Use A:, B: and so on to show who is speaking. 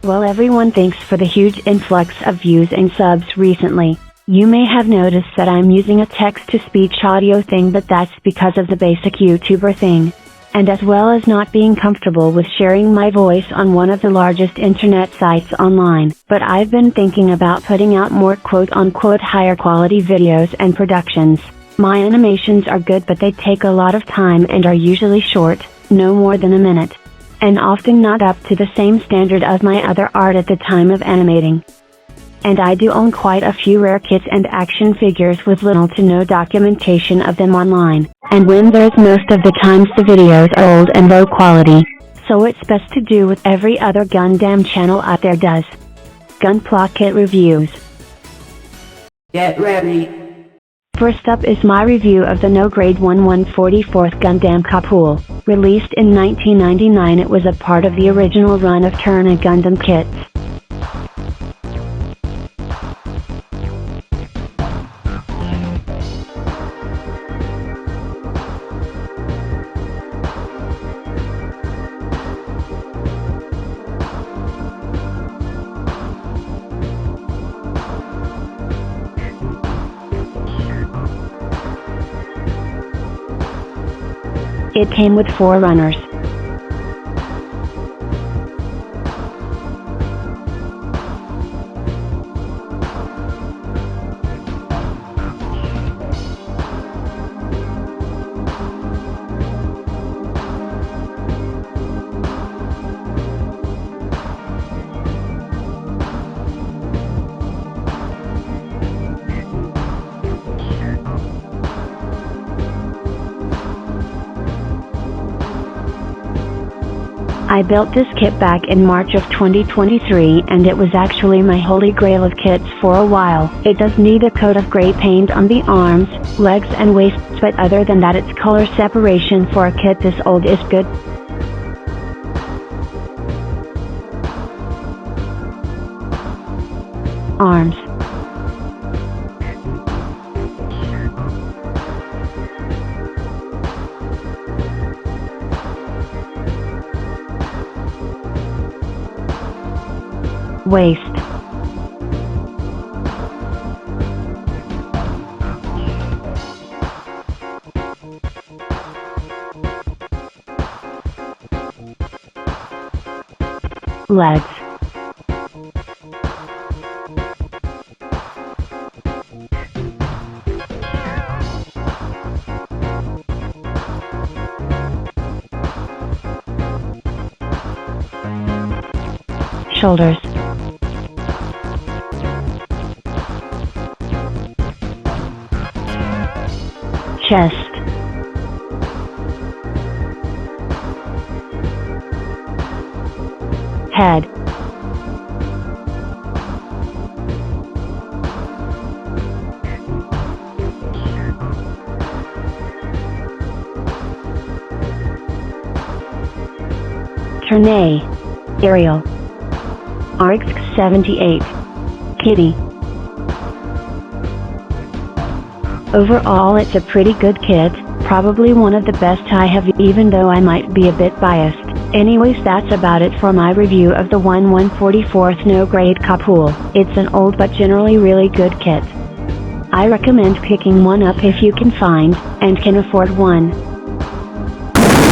A: Well everyone, thanks for the huge influx of views and subs recently. You may have noticed that I'm using a text-to-speech audio thing, but that's because of the basic YouTuber thing. And as well as not being comfortable with sharing my voice on one of the largest internet sites online. But I've been thinking about putting out more quote-unquote higher quality videos and productions. My animations are good, but they take a lot of time and are usually short, no more than a minute. And often not up to the same standard of my other art at the time of animating. And I do own quite a few rare kits and action figures with little to no documentation of them online, and when there's most of the times the videos are old and low quality, so it's best to do what every other Gundam channel out there does. Gunpla kit reviews.
B: Get ready.
A: First up is my review of the No Grade 1/144th Gundam Kapool. Released in 1999, it was a part of the original run of Turn A Gundam kits. It came with 4 runners. I built this kit back in March of 2023, and it was actually my holy grail of kits for a while. It does need a coat of gray paint on the arms, legs and waist, but other than that its color separation for a kit this old is good. Arms. Waist. Legs. Shoulders. Chest. Head. Tournay. Aerial. hguc 78. Kitty. Overall it's a pretty good kit, probably one of the best I have, even though I might be a bit biased. Anyways, that's about it for my review of the 1/144th No Grade Kapool. It's an old but generally really good kit. I recommend picking one up if you can find, and can afford one.